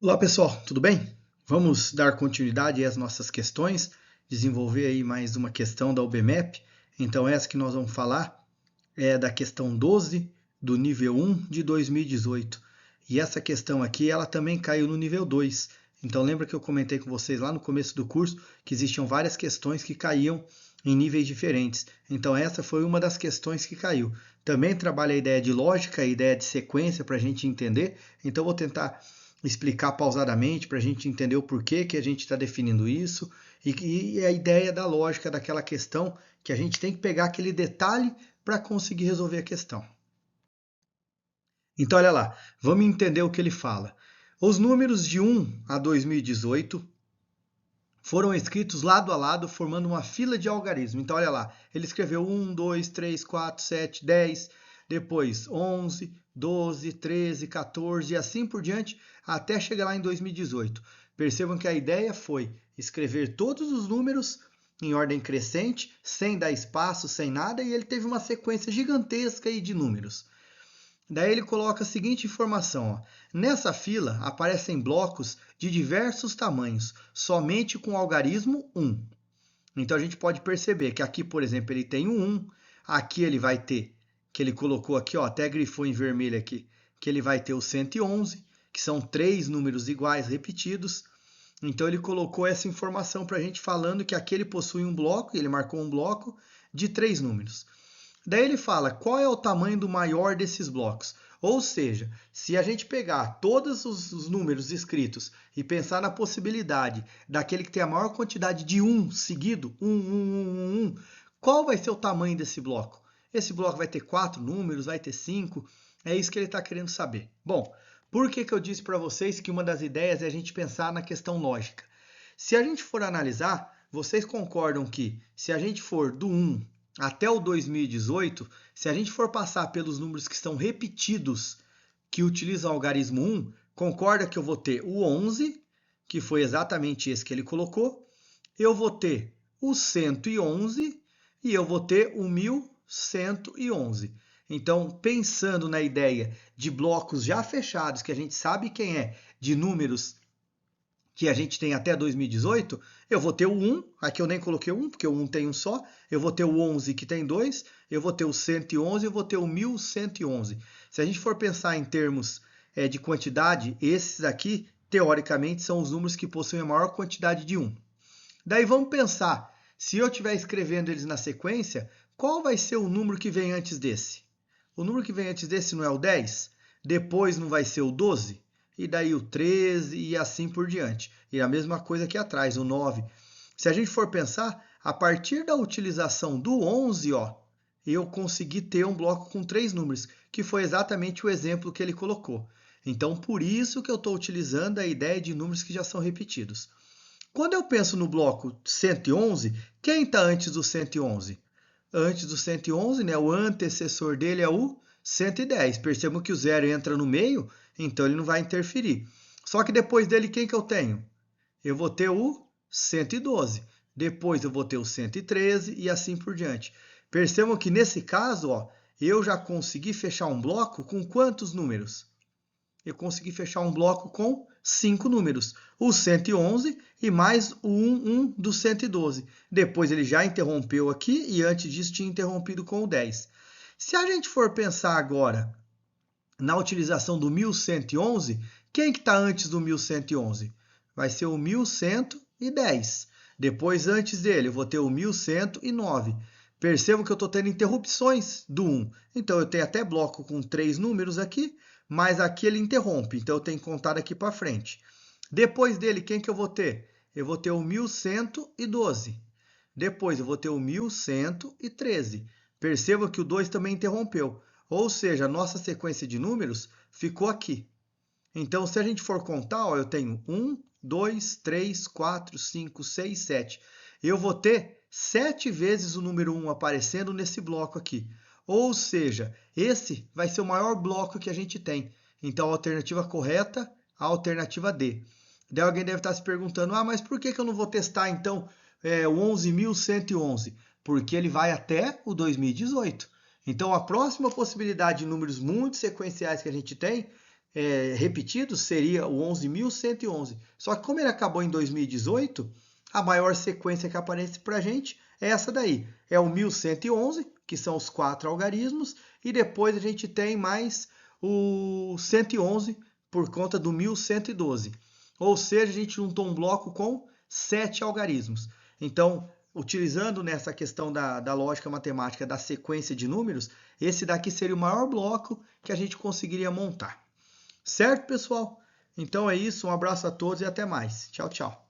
Olá pessoal, tudo bem? Vamos dar continuidade às nossas questões, desenvolver aí mais uma questão da UBMAP. Então essa que nós vamos falar é da questão 12 do nível 1 de 2018. E essa questão aqui, ela também caiu no nível 2. Então lembra que eu comentei com vocês lá no começo do curso que existiam várias questões que caíam em níveis diferentes. Então essa foi uma das questões que caiu. Também trabalha a ideia de lógica, a ideia de sequência para a gente entender. Então vou tentar explicar pausadamente para a gente entender o porquê que a gente está definindo isso e a ideia da lógica daquela questão que a gente tem que pegar aquele detalhe para conseguir resolver a questão. Então, olha lá, vamos entender o que ele fala. Os números de 1 a 2018 foram escritos lado a lado, formando uma fila de algarismo. Então, olha lá, ele escreveu 1, 2, 3, 4, 7, 10, depois 11, 12, 13, 14 e assim por diante, até chegar lá em 2018. Percebam que a ideia foi escrever todos os números em ordem crescente, sem dar espaço, sem nada, e ele teve uma sequência gigantesca aí de números. Daí ele coloca a seguinte informação: ó. Nessa fila aparecem blocos de diversos tamanhos, somente com o algarismo 1. Então a gente pode perceber que aqui, por exemplo, ele tem um 1, aqui ele vai ter, que ele colocou aqui, ó, até grifou em vermelho aqui, que ele vai ter o 111, que são três números iguais repetidos. Então ele colocou essa informação para a gente falando que aqui ele possui um bloco, ele marcou um bloco de três números. Daí ele fala qual é o tamanho do maior desses blocos. Ou seja, se a gente pegar todos os números escritos e pensar na possibilidade daquele que tem a maior quantidade de 1 seguido, 1, qual vai ser o tamanho desse bloco? Esse bloco vai ter 4 números, vai ter 5? É isso que ele está querendo saber. Bom, por que eu disse para vocês que uma das ideias é a gente pensar na questão lógica? Se a gente for analisar, vocês concordam que se a gente for do 1 até o 2018, se a gente for passar pelos números que estão repetidos, que utilizam o algarismo 1, concorda que eu vou ter o 11, que foi exatamente esse que ele colocou, eu vou ter o 111 e eu vou ter o 1111. Então, pensando na ideia de blocos já fechados, que a gente sabe quem é, de números que a gente tem até 2018, eu vou ter o 1, aqui eu nem coloquei 1, porque o 1 tem um só, eu vou ter o 11 que tem 2, eu vou ter o 111, eu vou ter o 1111. Se a gente for pensar em termos de quantidade, esses aqui, teoricamente, são os números que possuem a maior quantidade de 1. Daí vamos pensar, se eu estiver escrevendo eles na sequência, qual vai ser o número que vem antes desse? O número que vem antes desse não é o 10? Depois não vai ser o 12? E daí o 13 e assim por diante. E a mesma coisa aqui atrás, o 9. Se a gente for pensar, a partir da utilização do 11, ó, eu consegui ter um bloco com três números, que foi exatamente o exemplo que ele colocou. Então, por isso que eu estou utilizando a ideia de números que já são repetidos. Quando eu penso no bloco 111, quem está antes do 111? Antes do 111, né, o antecessor dele é o 110. Percebam que o zero entra no meio, então ele não vai interferir. Só que depois dele, quem que eu tenho? Eu vou ter o 112. Depois eu vou ter o 113 e assim por diante. Percebam que nesse caso, ó, eu já consegui fechar um bloco com quantos números? Eu consegui fechar um bloco com 5 números, o 111 e mais o 11 do 112. Depois ele já interrompeu aqui e antes disso tinha interrompido com o 10. Se a gente for pensar agora na utilização do 1111, quem que está antes do 1111? Vai ser o 1110. Depois, antes dele, eu vou ter o 1109. Percebam que eu estou tendo interrupções do 1. Então, eu tenho até bloco com 3 números aqui, mas aqui ele interrompe. Então, eu tenho que contar daqui para frente. Depois dele, quem que eu vou ter? Eu vou ter o 1112. Depois, eu vou ter o 1113. Percebam que o 2 também interrompeu. Ou seja, a nossa sequência de números ficou aqui. Então, se a gente for contar, ó, eu tenho 1, 2, 3, 4, 5, 6, 7. Eu vou ter 7 vezes o número 1 aparecendo nesse bloco aqui. Ou seja, esse vai ser o maior bloco que a gente tem. Então, a alternativa correta, a alternativa D. Daí alguém deve estar se perguntando, mas por que eu não vou testar, então, o 11.111? Porque ele vai até o 2018. Então, a próxima possibilidade de números muito sequenciais que a gente tem repetidos seria o 11.111. Só que como ele acabou em 2018, a maior sequência que aparece para a gente é essa daí. É o 1111, que são os 4 algarismos, e depois a gente tem mais o 111 por conta do 1112. Ou seja, a gente juntou um bloco com 7 algarismos. Então, utilizando nessa questão da lógica matemática da sequência de números, esse daqui seria o maior bloco que a gente conseguiria montar. Certo, pessoal? Então é isso, um abraço a todos e até mais. Tchau, tchau.